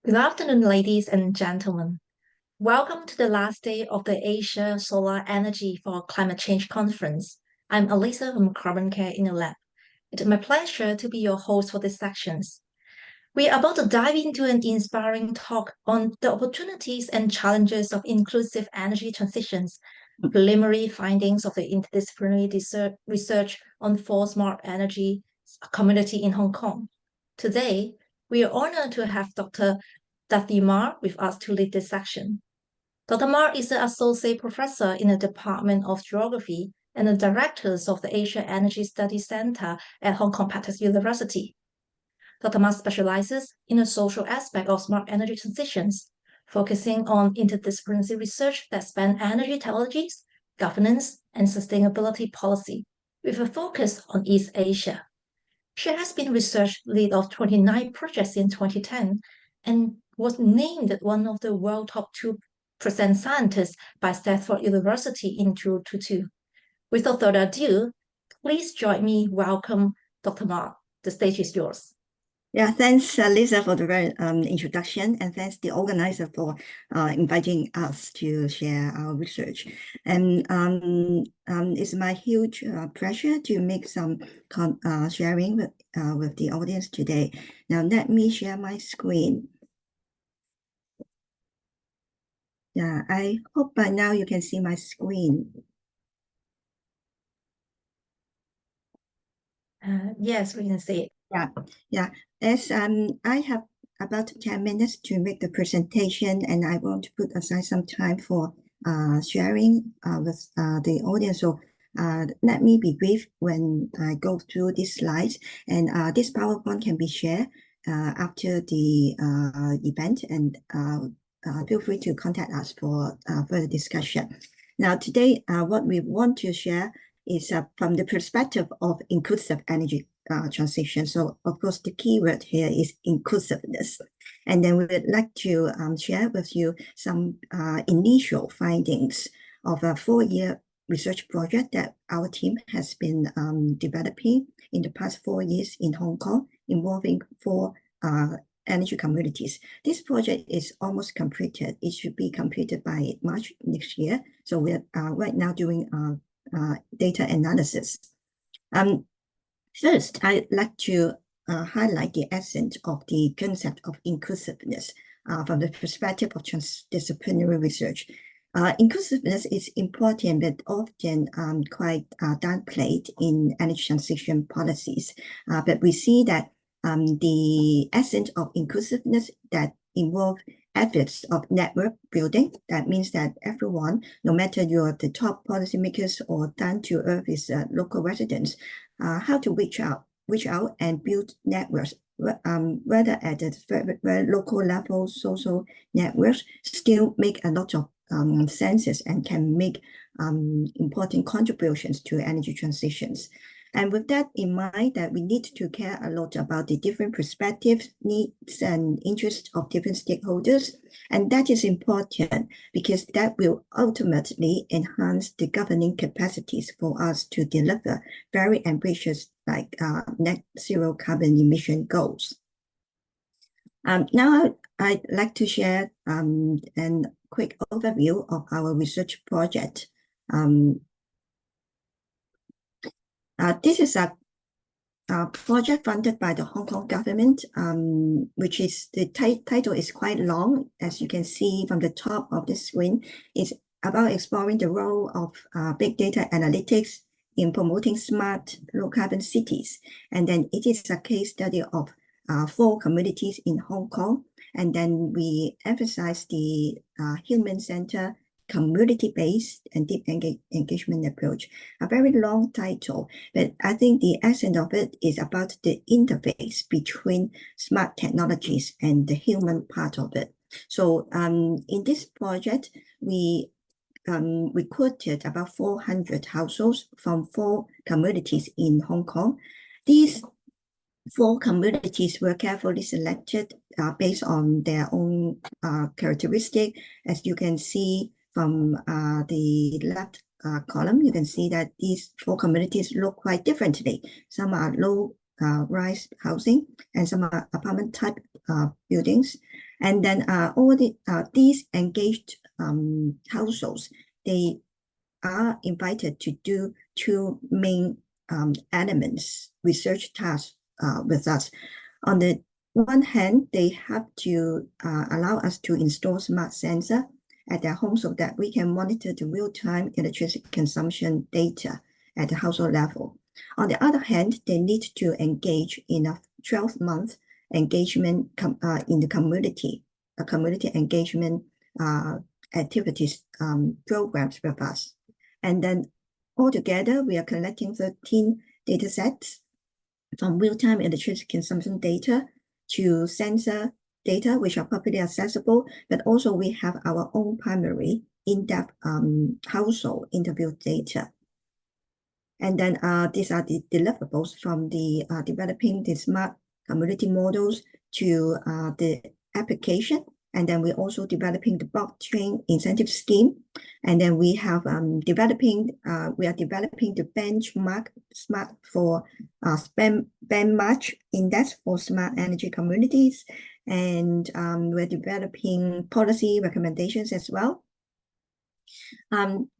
Good afternoon, ladies and gentlemen. Welcome to the last day of the Asia Solar Energy for Climate Change Conference. I'm Elisa from CarbonCare InnoLab. It is my pleasure to be your host for these sections. We are about to dive into an inspiring talk on the opportunities and challenges of inclusive energy transitions, preliminary findings of the interdisciplinary research on four smart energy community in Hong Kong. Today, we are honored to have Dr. Duffy Ma with us to lead this section. Dr. Ma is an associate professor in the Department of Geography and the director of the Asia Energy Studies Center at Hong Kong Petro's University. Dr. Ma specializes in the social aspect of smart energy transitions, focusing on interdisciplinary research that span energy technologies, governance, and sustainability policy, with a focus on East Asia. She has been research lead of 29 projects in 2010 and was named one of the world top 2% scientists by Stanford University in 2022. Without further ado, please join me welcome Dr. Ma. The stage is yours. Yeah, thanks, Lisa, for the very introduction, and thanks the organizer for inviting us to share our research. And it's my huge pleasure to make some sharing with the audience today. Now, let me share my screen. Yeah, I hope by now you can see my screen. Yes, we can see it. Yeah. As I have about 10 minutes to make the presentation, and I want to put aside some time for sharing with the audience. So let me be brief when I go through these slides, and this PowerPoint can be shared after the event, and feel free to contact us for further discussion. Now, today, what we want to share is from the perspective of inclusive energy transition. So, of course, the key word here is inclusiveness. And then we would like to share with you some initial findings of a 4-year research project that our team has been developing in the past 4 years in Hong Kong, involving 4 energy communities. This project is almost completed. It should be completed by March next year. So we're right now doing data analysis. First, I'd like to highlight the essence of the concept of inclusiveness from the perspective of transdisciplinary research. Inclusiveness is important, but often quite downplayed in energy transition policies. But we see that the essence of inclusiveness that involve efforts of network building. That means that everyone, no matter you're the top policymakers or down to earth is local residents, how to reach out and build networks, whether at the very local level, social networks still make a lot of senses and can make important contributions to energy transitions. And with that in mind, that we need to care a lot about the different perspectives, needs, and interests of different stakeholders. And that is important because that will ultimately enhance the governing capacities for us to deliver very ambitious, like net zero carbon emission goals. Now I'd like to share a quick overview of our research project. This is a project funded by the Hong Kong government, which is the title is quite long, as you can see from the top of the screen. It's about exploring the role of big data analytics in promoting smart low carbon cities. And then it is a case study of 4 communities in Hong Kong. And then we emphasize the human-centered, community-based and deep engagement approach. A very long title, but I think the essence of it is about the interface between smart technologies and the human part of it. So in this project, we recruited about 400 households from 4 communities in Hong Kong. These 4 communities were carefully selected based on their own characteristic. As you can see from the left column, you can see that these 4 communities look quite differently. Some are low rise housing and some apartment type buildings. And then all these engaged households, they are invited to do two main elements, research tasks with us. On the one hand, they have to allow us to install smart sensor at their home so that we can monitor the real-time electricity consumption data at the household level. On the other hand, they need to engage in a 12-month engagement in the community engagement activities programs with us. And then altogether, we are collecting 13 data sets from real-time electricity consumption data to sensor data, which are publicly accessible, but also we have our own primary in-depth household interview data. And then these are the deliverables from the developing the smart community models to the application. And then we're also developing the blockchain incentive scheme. And then we have we are developing the benchmark smart for benchmark index for smart energy communities. And we're developing policy recommendations as well.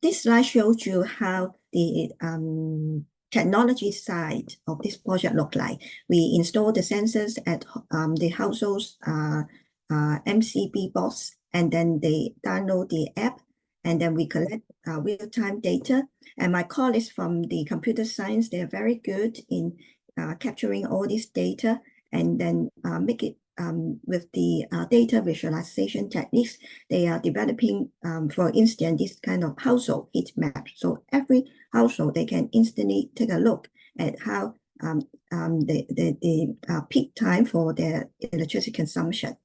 This slide shows you how the technology side of this project look like. We install the sensors at the households MCB box, and then they download the app, and then we collect real-time data. And my colleagues from the computer science, they are very good in capturing all this data and then make it with the data visualization techniques. They are developing, for instance, this kind of household heat map. So every household, they can instantly take a look at how the peak time for their electricity consumption.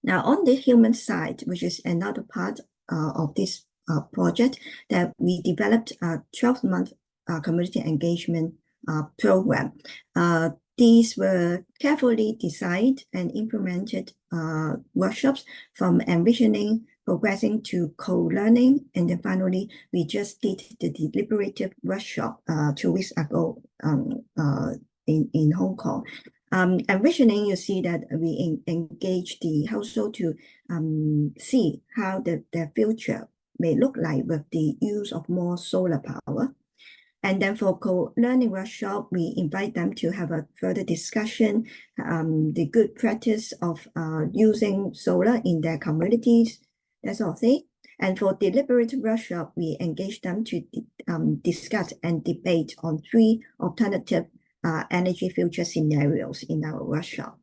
Now, on the human side, which is another part of this project, that we developed a 12-month community engagement program. These were carefully designed and implemented workshops from envisioning, progressing to co-learning, and then finally, we just did the deliberative workshop 2 weeks ago in Hong Kong. Envisioning, you see that we engage the household to see how their future may look like with the use of more solar power. And then for co-learning workshop, we invite them to have a further discussion, the good practice of using solar in their communities, that sort of thing. And for deliberative workshop, we engage them to discuss and debate on 3 alternative energy future scenarios in our workshop.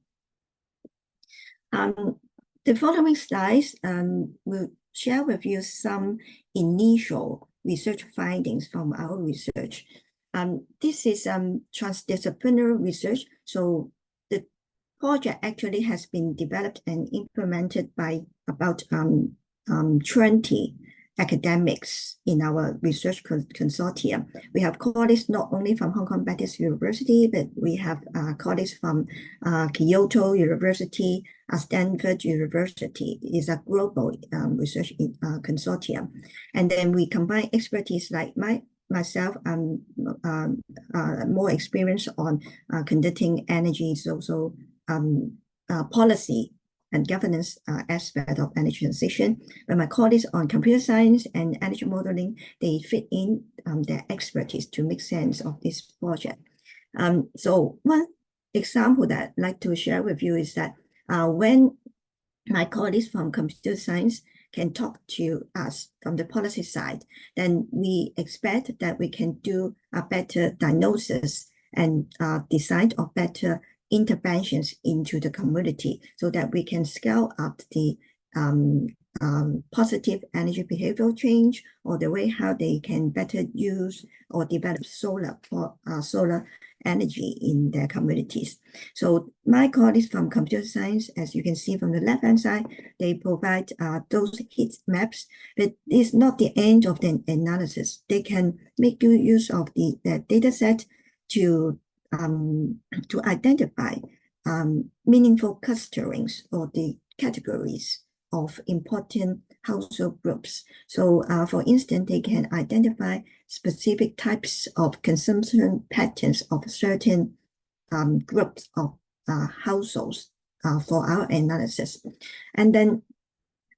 The following slides will share with you some initial research findings from our research. This is transdisciplinary research. So the project actually has been developed and implemented by about 20 academics in our research consortium. We have colleagues not only from Hong Kong Baptist University, but we have colleagues from Kyoto University, Stanford University. It's a global research consortium. And then we combine expertise like myself, more experience on conducting energy, social policy and governance aspect of energy transition. But my colleagues on computer science and energy modeling, they fit in their expertise to make sense of this project. So one example that I'd like to share with you is that when my colleagues from computer science can talk to us from the policy side, then we expect that we can do a better diagnosis and design of better interventions into the community so that we can scale up the positive energy behavioral change, or the way how they can better use or develop solar energy in their communities. So my colleagues from computer science, as you can see from the left-hand side, they provide those heat maps, but it's not the end of the analysis. They can make good use of the data set to identify meaningful clusterings or the categories of important household groups. So for instance, they can identify specific types of consumption patterns of certain groups of households for our analysis. And then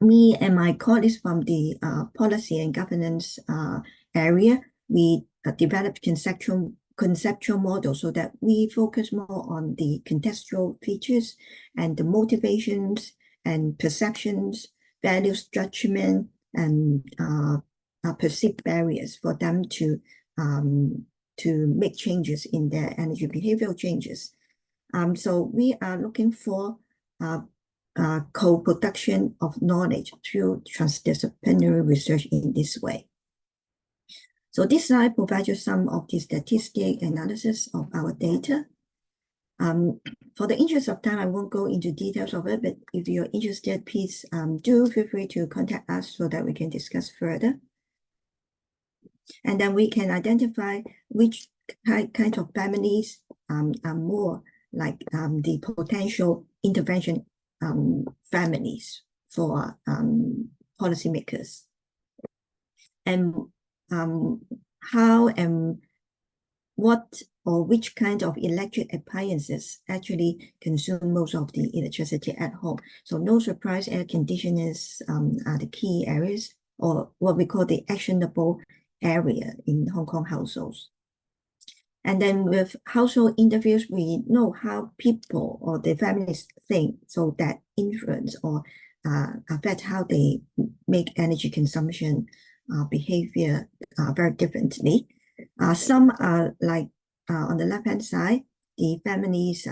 me and my colleagues from the policy and governance area, we developed conceptual models so that we focus more on the contextual features and the motivations and perceptions, values, judgment, and perceived barriers for them to make changes in their energy behavioral changes. So we are looking for co-production of knowledge through transdisciplinary research in this way. So this slide provides you some of the statistic analysis of our data. For the interest of time, I won't go into details of it, but if you're interested, please do feel free to contact us so that we can discuss further. And then we can identify which kind of families are more like the potential intervention families for policymakers, and how and what or which kind of electric appliances actually consume most of the electricity at home. So no surprise, air conditioners are the key areas, or what we call the actionable area in Hong Kong households. And then with household interviews, we know how people or the families think, so that influence or affect how they make energy consumption behavior very differently. Some are like on the left-hand side, the families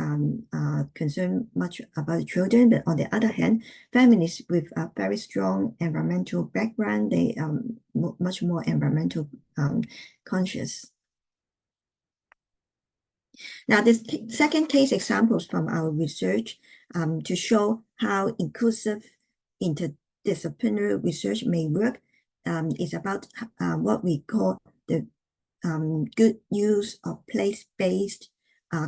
concern much about the children, but on the other hand, families with a very strong environmental background, they are much more environmental conscious. Now, this second case examples from our research to show how inclusive interdisciplinary research may work is about what we call the good use of place-based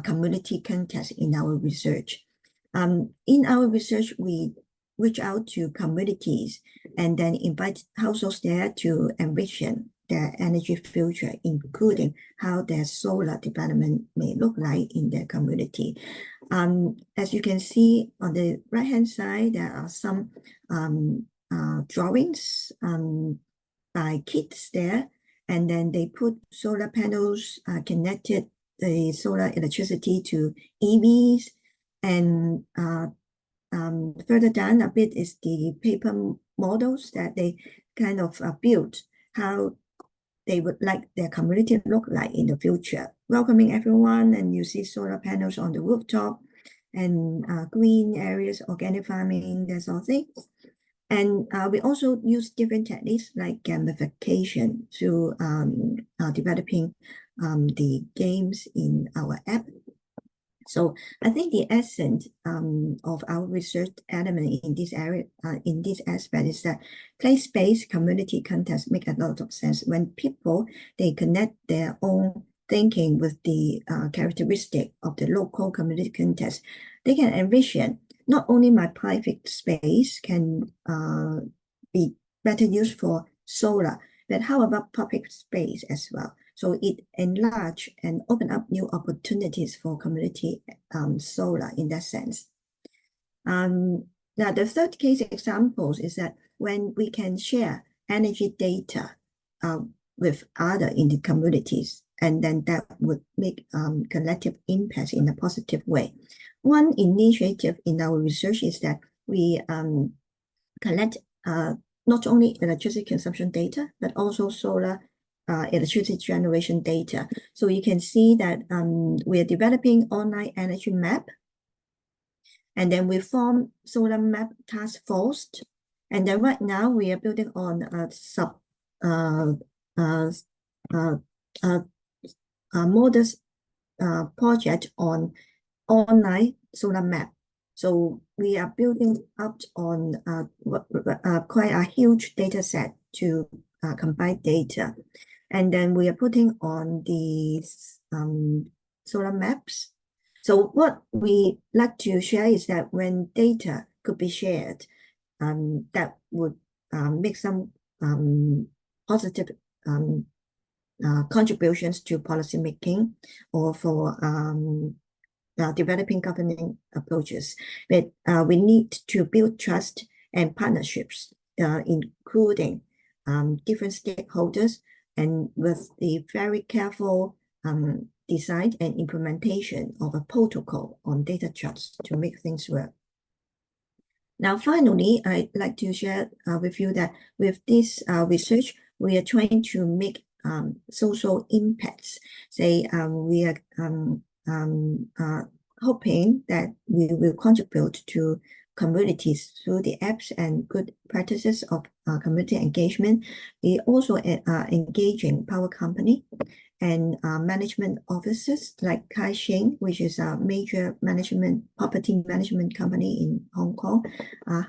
community context in our research. In our research, we reach out to communities and then invite households there to envision their energy future, including how their solar development may look like in their community. As you can see on the right-hand side, there are some drawings by kids there, and then they put solar panels, connected the solar electricity to EVs, and further down a bit is the paper models that they kind of built how they would like their community to look like in the future, welcoming everyone, and you see solar panels on the rooftop and green areas, organic farming, that sort of thing. And we also use different techniques like gamification to developing the games in our app. So I think the essence of our research element in this area, in this aspect, is that place-based community context make a lot of sense when people, they connect their own thinking with the characteristic of the local community context. They can envision not only my private space can be better used for solar, but how about public space as well? So it enlarge and open up new opportunities for community solar in that sense. Now, the third case examples is that when we can share energy data with other in the communities, and then that would make collective impact in a positive way. One initiative in our research is that we collect not only electricity consumption data, but also solar electricity generation data. So you can see that we are developing online energy map, and then we form solar map task force. And then right now we are building on a modest project on online solar map. So we are building up on quite a huge data set to combine data. And then we are putting on these solar maps. So what we like to share is that when data could be shared, that would make some positive contributions to policy making, or for developing governing approaches. But we need to build trust and partnerships, including different stakeholders, and with the very careful design and implementation of a protocol on data trust to make things work. Now, finally, I'd like to share with you that with this research, we are trying to make social impacts. Say, we are hoping that we will contribute to communities through the apps and good practices of community engagement. We also are engaging power company and management offices like Kaixin, which is a major property management company in Hong Kong,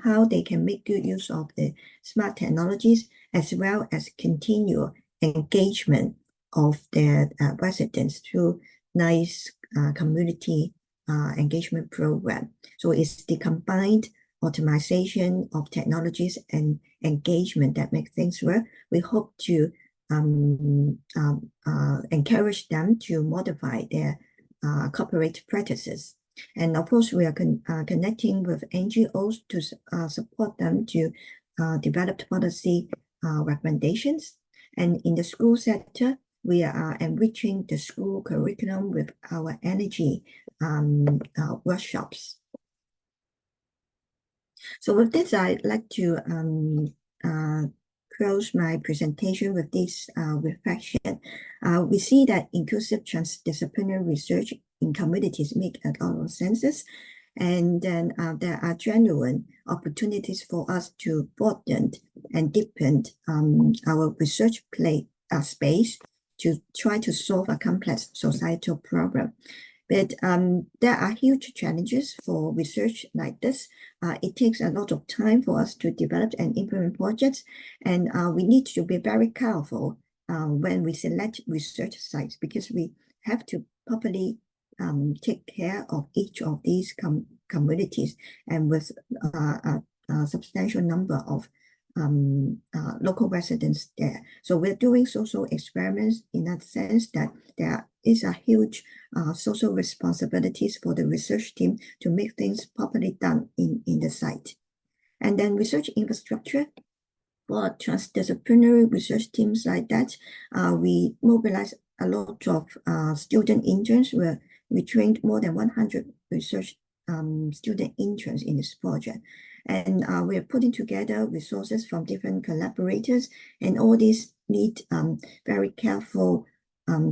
how they can make good use of the smart technologies, as well as continue engagement of their residents through nice community engagement program. So it's the combined optimization of technologies and engagement that make things work. We hope to encourage them to modify their corporate practices. And of course, we are connecting with NGOs to support them to develop policy recommendations. And in the school sector, we are enriching the school curriculum with our energy workshops. So with this, I'd like to close my presentation with this reflection. We see that inclusive transdisciplinary research in communities make a lot of sense. And then there are genuine opportunities for us to broaden and deepen our research space to try to solve a complex societal problem. But there are huge challenges for research like this. It takes a lot of time for us to develop and implement projects, and we need to be very careful when we select research sites, because we have to properly take care of each of these communities, and with a substantial number of local residents there. So we're doing social experiments in that sense that there is a huge social responsibilities for the research team to make things properly done in the site. And then research infrastructure for transdisciplinary research teams like that, we mobilize a lot of student interns, where we trained more than 100 research student interns in this project. And we're putting together resources from different collaborators, and all these need very careful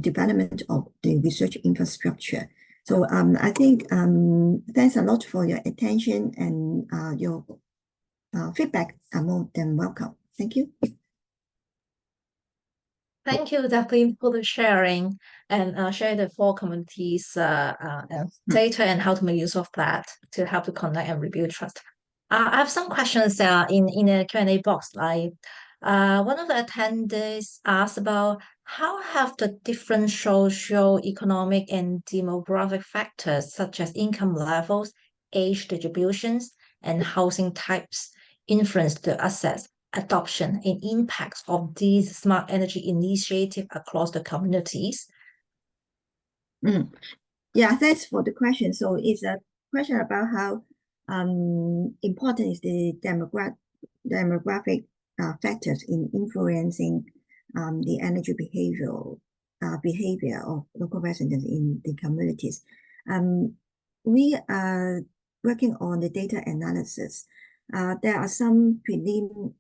development of the research infrastructure. So I think thanks a lot for your attention, and your feedback are more than welcome. Thank you. Thank you, Jacqueline, for the sharing and share the four communities data and how to make use of that to help to connect and rebuild trust. I have some questions in the Q&A box. Like one of the attendees asked about how have the different social, economic, and demographic factors such as income levels, age distributions, and housing types influenced the access, adoption, and impacts of these smart energy initiatives across the communities? Yeah, thanks for the question. So it's a question about how important is the demographic factors in influencing the energy behavior of local residents in the communities. We are working on the data analysis. There are some prelim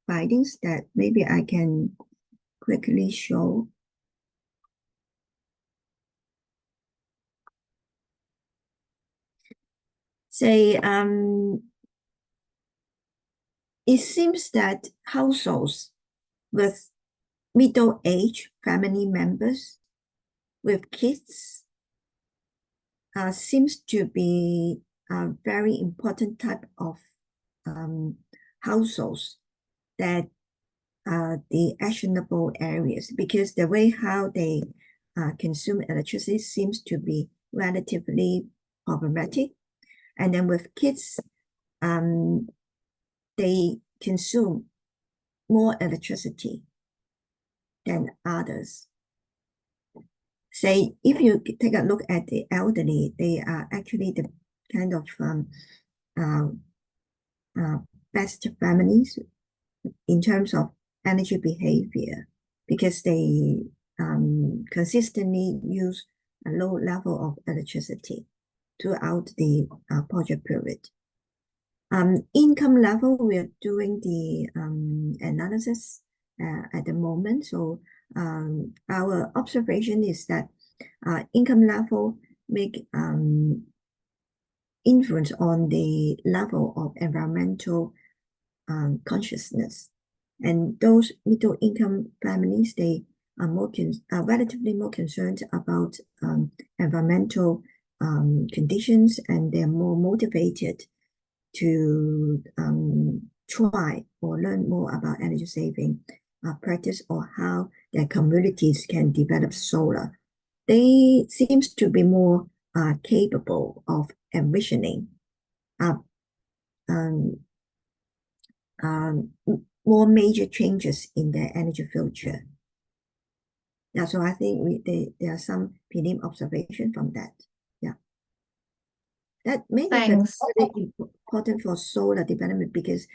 findings that maybe I can quickly show. Say, it seems that households with middle-aged family members with kids seems to be a very important type of households that are the actionable areas, because the way how they consume electricity seems to be relatively problematic. And then with kids, they consume more electricity than others. say if you take a look at the elderly, they are actually the kind of best families in terms of energy behavior, because they consistently use a low level of electricity throughout the project period. Income level, we are doing the analysis at the moment. So our observation is that income level make influence on the level of environmental consciousness. And those middle income families, they are relatively more concerned about environmental conditions, and they're more motivated to try or learn more about energy saving practice, or how their communities can develop solar. They seems to be more capable of envisioning more major changes in their energy future. Yeah, so I think there are some prelim observation from that. Yeah, that made it very important for solar development, because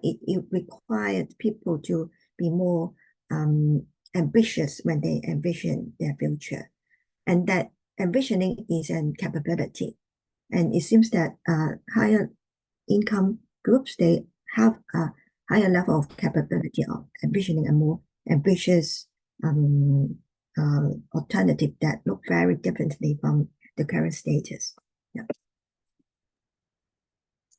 it required people to be more ambitious when they envision their future, and that envisioning is a capability. And it seems that higher income groups, they have a higher level of capability of envisioning a more ambitious alternative that look very differently from the current status. Yeah.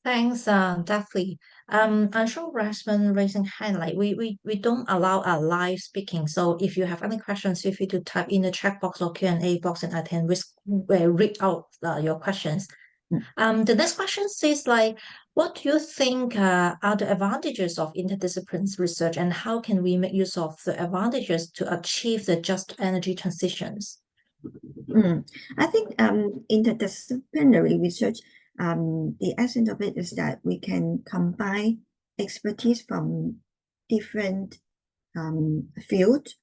Thanks, definitely. I'm sure Rasmus raising hand, like we don't allow a live speaking. So if you have any questions, feel free to type in the chat box or Q&A box, and I can read out your questions. The next question says, like, what do you think are the advantages of interdisciplinary research, and how can we make use of the advantages to achieve the just energy transitions? I think interdisciplinary research, the essence of it is that we can combine expertise from different fields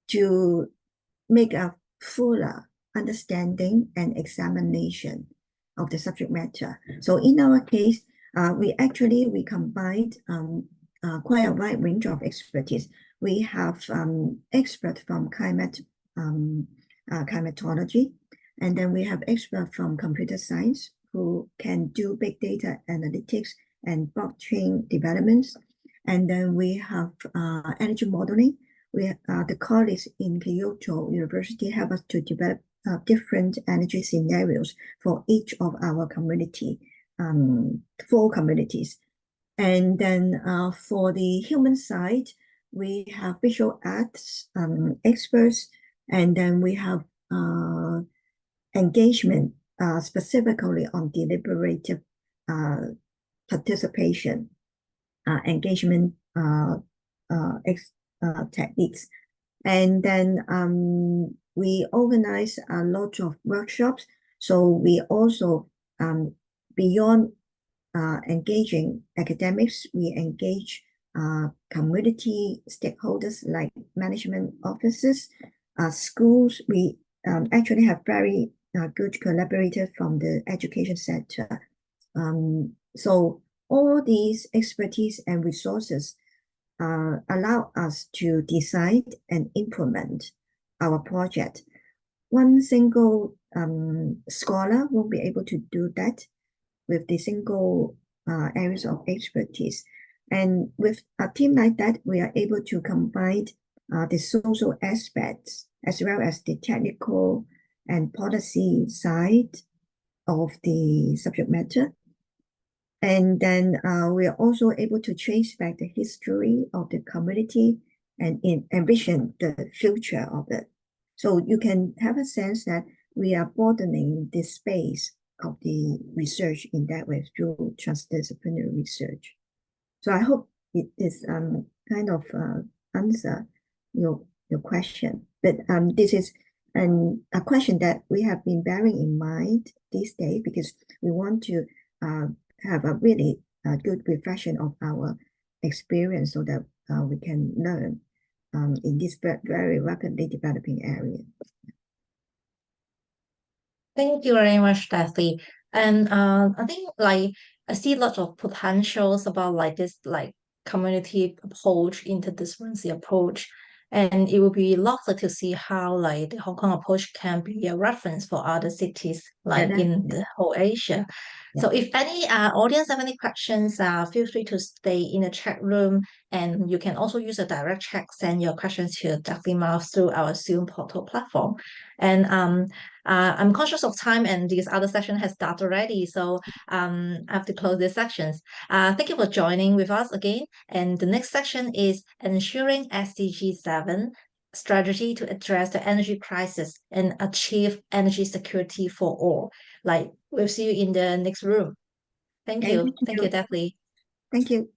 to make a fuller understanding and examination of the subject matter. So in our case, we combined quite a wide range of expertise. We have experts from climatology, and then we have experts from computer science who can do big data analytics and blockchain developments. And then we have energy modeling. The colleagues in Kyoto University help us to develop different energy scenarios for each of our community, 4 communities. And then for the human side, we have visual arts experts, and then we have engagement specifically on deliberative participation, engagement techniques. And then we organize a lot of workshops. So we also, beyond engaging academics, we engage community stakeholders like management offices, schools. We actually have very good collaborators from the education sector. So all these expertise and resources allow us to decide and implement our project. One single scholar won't be able to do that with the single areas of expertise. And with a team like that, we are able to combine the social aspects as well as the technical and policy side of the subject matter. And then we are also able to trace back the history of the community and envision the future of it. So you can have a sense that we are broadening the space of the research in that way through transdisciplinary research. So I hope it is kind of answer your question. But this is a question that we have been bearing in mind these days, because we want to have a really good reflection of our experience so that we can learn in this very rapidly developing area. Thank you very much, Daphne. And I think like I see lots of potentials about like this like community approach, interdisciplinary approach. And it would be lovely to see how like the Hong Kong approach can be a reference for other cities like in the whole Asia. Yeah. So if any audience have any questions, feel free to stay in the chat room, and you can also use a direct chat, send your questions to Daphne Miles through our Zoom portal platform. And I'm conscious of time, and this other session has started already, so I have to close these sections. Thank you for joining with us again. And the next section is ensuring SDG 7 strategy to address the energy crisis and achieve energy security for all. Like we'll see you in the next room. Thank Okay, you. thank Thank you, you. Daphne. Thank you.